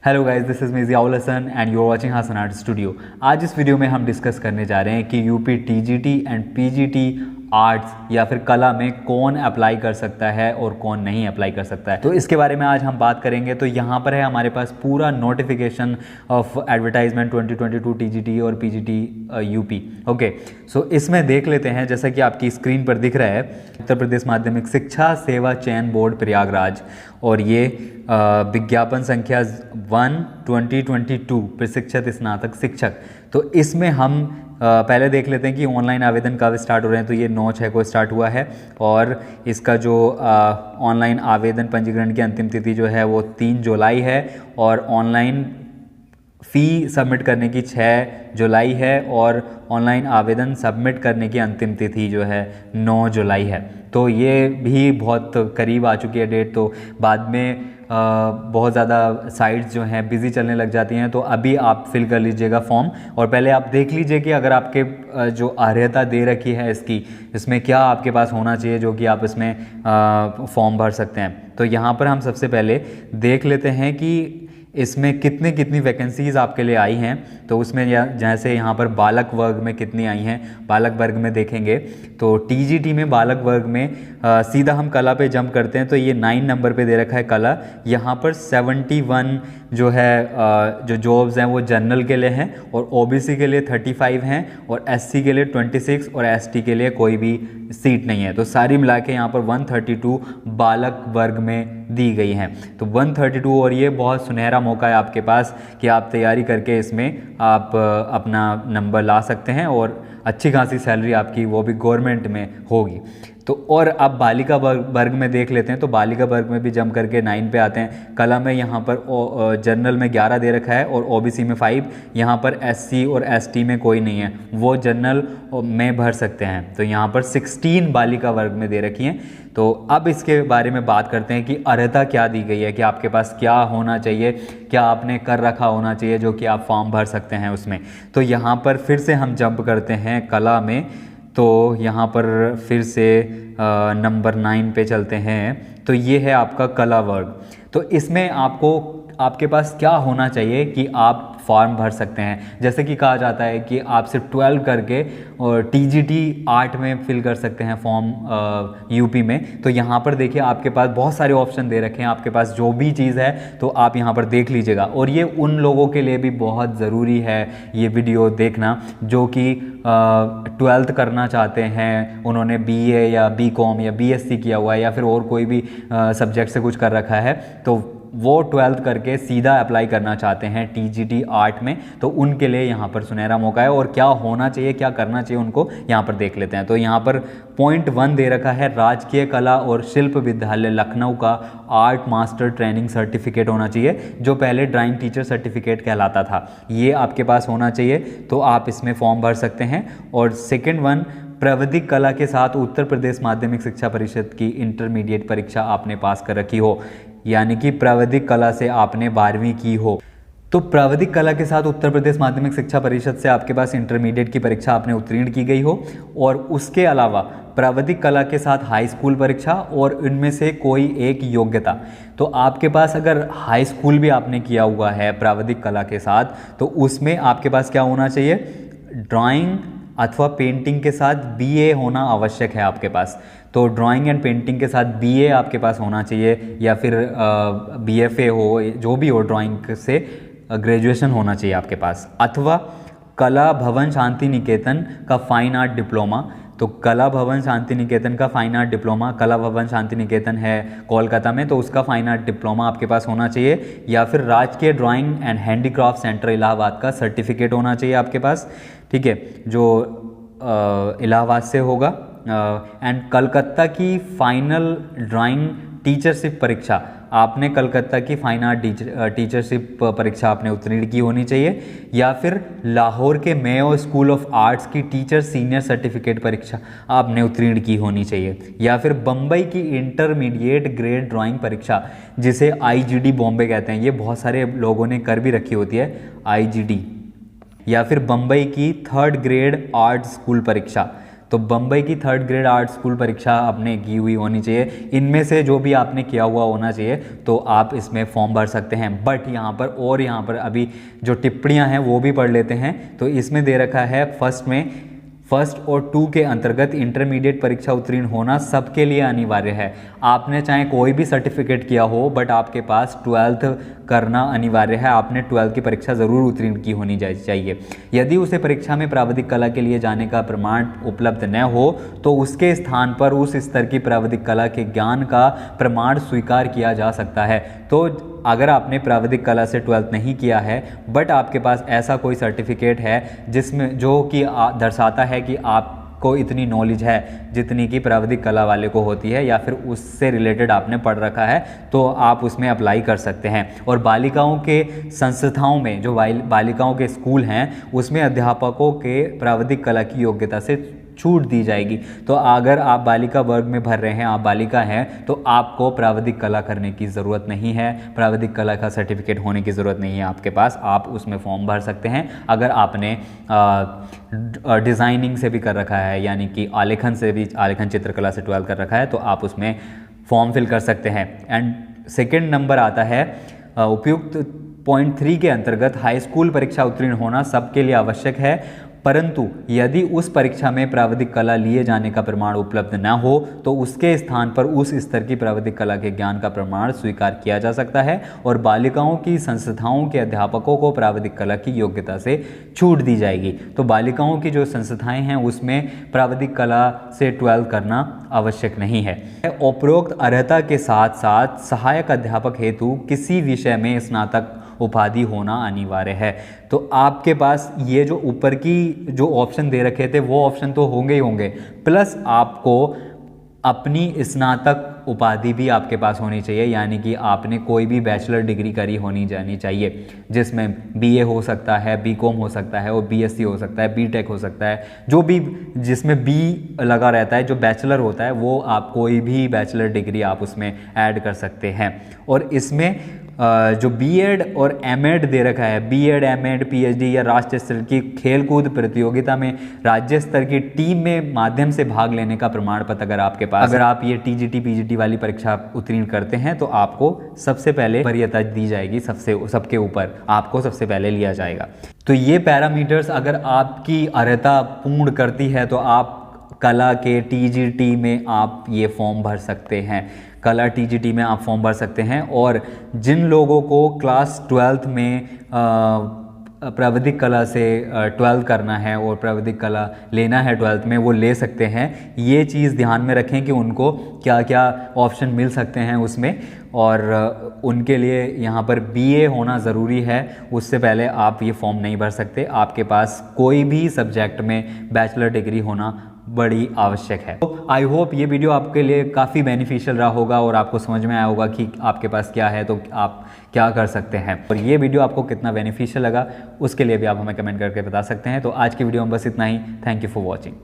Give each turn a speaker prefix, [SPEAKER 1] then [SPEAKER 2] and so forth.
[SPEAKER 1] Hello guys, this is me Ziaul Hasan and you are watching Hasan art studio. आज इस video में हम डिस्कस करने जा रहे हैं कि UP TGT and PGT arts या फिर कला में कौन अप्लाई कर सकता है और कौन नहीं अप्लाई कर सकता है। तो इसके बारे में आज हम बात करेंगे। तो यहाँ पर है हमारे पास पूरा नोटिफिकेशन ऑफ एडवर्टाइजमेंट 2022 टीजीटी और पीजीटी यूपी। ओके, सो इसमें देख लेते हैं। जैसा कि आपकी स्क्रीन पर दिख रहा है, उत्तर प्रदेश माध्यमिक शिक्षा सेवा चयन बोर्ड प्रयागराज, और ये विज्ञापन संख्या 1/2022 प्रशिक्षित स्नातक शिक्षक। तो इसमें हम पहले देख लेते हैं कि ऑनलाइन आवेदन कब स्टार्ट हो रहे हैं। तो ये 9/6 को स्टार्ट हुआ है और इसका जो ऑनलाइन आवेदन पंजीकरण की अंतिम तिथि जो है वो 3 जुलाई है और ऑनलाइन फ़ी सबमिट करने की 6 जुलाई है और ऑनलाइन आवेदन सबमिट करने की अंतिम तिथि जो है 9 जुलाई है। तो ये भी बहुत करीब आ चुकी है डेट। तो बाद में बहुत ज़्यादा साइट्स जो हैं बिज़ी चलने लग जाती हैं। तो अभी आप फिल कर लीजिएगा फॉर्म और पहले आप देख लीजिए कि अगर आपके जो अर्हता दे रखी है इसमें क्या आपके पास होना चाहिए जो कि आप इसमें फॉर्म भर सकते हैं। तो यहाँ पर हम सबसे पहले देख लेते हैं कि इसमें कितनी वैकेंसीज़ आपके लिए आई हैं। तो उसमें जैसे यहाँ पर बालक वर्ग में कितनी आई हैं, बालक वर्ग में देखेंगे तो टीजीटी में बालक वर्ग में सीधा हम कला पे जंप करते हैं। तो ये 9 नंबर पे दे रखा है कला। यहाँ पर 71 जो है जो जॉब्स हैं वो जनरल के लिए हैं और ओबीसी के लिए 35 हैं और एससी के लिए 26 और एसटी के लिए कोई भी सीट नहीं है। तो सारी मिला के यहाँ पर 132 बालक वर्ग में दी गई हैं। तो 132, और ये बहुत सुनहरा मौका है आपके पास कि आप तैयारी करके इसमें आप अपना नंबर ला सकते हैं और अच्छी खासी सैलरी आपकी वो भी गवर्नमेंट में होगी। तो और अब बालिका वर्ग में देख लेते हैं। तो बालिका वर्ग में भी जंप करके 9 पे आते हैं। कला में यहाँ पर जनरल में 11 दे रखा है और ओबीसी में 5। यहाँ पर एससी और एसटी में कोई नहीं है, वो जनरल में भर सकते हैं। तो यहाँ पर 16 बालिका वर्ग में दे रखी हैं। तो अब इसके बारे में बात करते हैं कि अर्हता क्या दी गई है, कि आपके पास क्या होना चाहिए, क्या आपने कर रखा होना चाहिए जो कि आप फॉर्म भर सकते हैं उसमें। तो यहाँ पर फिर से हम जंप करते हैं कला में। तो यहाँ पर फिर से नंबर 9 पे चलते हैं। तो ये है आपका कला वर्ग। तो इसमें आपके पास क्या होना चाहिए कि आप फॉर्म भर सकते हैं। जैसे कि कहा जाता है कि आप सिर्फ 12 करके और टीजीटी आर्ट में फिल कर सकते हैं फॉर्म यूपी में। तो यहाँ पर देखिए आपके पास बहुत सारे ऑप्शन दे रखे हैं। आपके पास जो भी चीज़ है तो आप यहाँ पर देख लीजिएगा। और ये उन लोगों के लिए भी बहुत ज़रूरी है ये वीडियो देखना जो कि 12th करना चाहते हैं, उन्होंने बीए या बीकॉम या बीएससी किया हुआ है या फिर और कोई भी सब्जेक्ट से कुछ कर रखा है। तो वो 12th करके सीधा अप्लाई करना चाहते हैं टीजीटी आर्ट में। तो उनके लिए यहाँ पर सुनहरा मौका है। और क्या होना चाहिए, क्या करना चाहिए उनको यहाँ पर देख लेते हैं। तो यहाँ पर पॉइंट 1 दे रखा है, राजकीय कला और शिल्प विद्यालय लखनऊ का आर्ट मास्टर ट्रेनिंग सर्टिफिकेट होना चाहिए, जो पहले ड्राइंग टीचर सर्टिफिकेट कहलाता था। ये आपके पास होना चाहिए तो आप इसमें फॉर्म भर सकते हैं। और सेकेंड 1, प्राविधिक कला के साथ उत्तर प्रदेश माध्यमिक शिक्षा परिषद की इंटरमीडिएट परीक्षा आपने पास कर रखी हो, यानी कि प्राविधिक कला से आपने 12वीं की हो। तो प्राविधिक कला के साथ उत्तर प्रदेश माध्यमिक शिक्षा परिषद से आपके पास इंटरमीडिएट की परीक्षा आपने उत्तीर्ण की गई हो और उसके अलावा प्राविधिक कला के साथ हाई स्कूल परीक्षा और इनमें से कोई एक योग्यता। तो आपके पास अगर हाई स्कूल भी आपने किया हुआ है प्राविधिक कला के साथ तो उसमें आपके पास क्या होना चाहिए, ड्राइंग अथवा पेंटिंग के साथ बीए होना आवश्यक है आपके पास। तो ड्राइंग एंड पेंटिंग के साथ बीए आपके पास होना चाहिए या फिर बीएफए हो, जो भी हो, ड्राइंग से ग्रेजुएशन होना चाहिए आपके पास। अथवा कला भवन शांति निकेतन का फाइन आर्ट डिप्लोमा। तो कला भवन शांति निकेतन का फाइन आर्ट डिप्लोमा, कला भवन शांति निकेतन है कोलकाता में, तो उसका फाइन आर्ट डिप्लोमा आपके पास होना चाहिए। या फिर राजकीय drawing and handicraft centre Allahabad का सर्टिफिकेट होना चाहिए आपके पास, ठीक है, जो इलाहाबाद से होगा। एंड कलकत्ता की फाइनल ड्राइंग टीचरशिप परीक्षा, आपने कलकत्ता की फाइन आर्ट टीचरशिप परीक्षा आपने उत्तीर्ण की होनी चाहिए। या फिर लाहौर के मेयो स्कूल ऑफ आर्ट्स की टीचर सीनियर सर्टिफिकेट परीक्षा आपने उत्तीर्ण की होनी चाहिए। या फिर बम्बई की इंटरमीडिएट ग्रेड ड्राइंग परीक्षा, जिसे आईजीडी बॉम्बे कहते हैं, ये बहुत सारे लोगों ने कर भी रखी होती है आईजीडी। या फिर बम्बई की 3rd ग्रेड आर्ट स्कूल परीक्षा, तो बम्बई की 3rd ग्रेड आर्ट स्कूल परीक्षा आपने की हुई होनी चाहिए। इनमें से जो भी आपने किया हुआ होना चाहिए तो आप इसमें फॉर्म भर सकते हैं। बट यहाँ पर अभी जो टिप्पणियाँ हैं वो भी पढ़ लेते हैं। तो इसमें दे रखा है फर्स्ट और 2 के अंतर्गत इंटरमीडिएट परीक्षा उत्तीर्ण होना सबके लिए अनिवार्य है। आपने चाहे कोई भी सर्टिफिकेट किया हो बट आपके पास 12th करना अनिवार्य है। आपने 12th की परीक्षा ज़रूर उत्तीर्ण की होनी चाहिए। यदि उसे परीक्षा में प्राविधिक कला के लिए जाने का प्रमाण उपलब्ध न हो तो उसके स्थान पर उस स्तर की प्राविधिक कला के ज्ञान का प्रमाण स्वीकार किया जा सकता है। तो अगर आपने प्राविधिक कला से 12th नहीं किया है बट आपके पास ऐसा कोई सर्टिफिकेट है जिसमें जो कि दर्शाता है कि आपको इतनी नॉलेज है जितनी कि प्राविधिक कला वाले को होती है या फिर उससे रिलेटेड आपने पढ़ रखा है, तो आप उसमें अप्लाई कर सकते हैं। और बालिकाओं के संस्थाओं में जो बालिकाओं के स्कूल हैं उसमें अध्यापकों के प्राविधिक कला की योग्यता से छूट दी जाएगी। तो अगर आप बालिका वर्ग में भर रहे हैं, आप बालिका हैं, तो आपको प्राविधिक कला करने की ज़रूरत नहीं है, प्राविधिक कला का सर्टिफिकेट होने की ज़रूरत नहीं है आपके पास। आप उसमें फॉर्म भर सकते हैं। अगर आपने डिज़ाइनिंग से भी कर रखा है यानी कि आलेखन चित्रकला से 12 कर रखा है तो आप उसमें फॉर्म फिल कर सकते हैं। एंड सेकेंड नंबर आता है उपयुक्त पॉइंट 3 के अंतर्गत हाई स्कूल परीक्षा उत्तीर्ण होना सबके लिए आवश्यक है, परंतु यदि उस परीक्षा में प्राविधिक कला लिए जाने का प्रमाण उपलब्ध न हो तो उसके स्थान पर उस स्तर की प्राविधिक कला के ज्ञान का प्रमाण स्वीकार किया जा सकता है और बालिकाओं की संस्थाओं के अध्यापकों को प्राविधिक कला की योग्यता से छूट दी जाएगी। तो बालिकाओं की जो संस्थाएं हैं उसमें प्राविधिक कला से 12 करना आवश्यक नहीं है। उपरोक्त अर्हता के साथ साथ सहायक अध्यापक हेतु किसी विषय में स्नातक उपाधि होना अनिवार्य है। तो आपके पास ये जो ऊपर की जो ऑप्शन दे रखे थे वो ऑप्शन तो होंगे ही होंगे, प्लस आपको अपनी स्नातक उपाधि भी आपके पास होनी चाहिए, यानी कि आपने कोई भी बैचलर डिग्री करी होनी जानी चाहिए जिसमें बीए हो सकता है, बीकॉम हो सकता है और बीएससी हो सकता है, बीटेक हो सकता है, जो भी जिसमें बी लगा रहता है, जो बैचलर होता है वो आप कोई भी बैचलर डिग्री आप उसमें ऐड कर सकते हैं। और इसमें जो बीएड और एमएड दे रखा है, बीएड, एमएड, पीएचडी या राष्ट्रीय स्तर की खेलकूद प्रतियोगिता में राज्य स्तर की टीम में माध्यम से भाग लेने का प्रमाण पत्र अगर आपके पास, अगर आप ये टीजीटी पीजीटी वाली परीक्षा उत्तीर्ण करते हैं तो आपको सबसे पहले वरीयता दी जाएगी, सबके ऊपर आपको सबसे पहले लिया जाएगा। तो ये पैरामीटर्स अगर आपकी अर्हता पूर्ण करती है तो आप कला के टीजीटी में आप ये फॉर्म भर सकते हैं, कला टीजीटी में आप फॉर्म भर सकते हैं। और जिन लोगों को क्लास 12th में प्राविधिक कला से 12 करना है और प्राविधिक कला लेना है 12th में, वो ले सकते हैं। ये चीज़ ध्यान में रखें कि उनको क्या क्या ऑप्शन मिल सकते हैं उसमें, और उनके लिए यहाँ पर बीए होना ज़रूरी है, उससे पहले आप ये फॉर्म नहीं भर सकते। आपके पास कोई भी सब्जेक्ट में बैचलर डिग्री होना बड़ी आवश्यक है। तो आई होप ये वीडियो आपके लिए काफ़ी बेनिफिशियल रहा होगा और आपको समझ में आया होगा कि आपके पास क्या है तो आप क्या कर सकते हैं। और ये वीडियो आपको कितना बेनिफिशियल लगा उसके लिए भी आप हमें कमेंट करके बता सकते हैं। तो आज की वीडियो में बस इतना ही। Thank you for watching.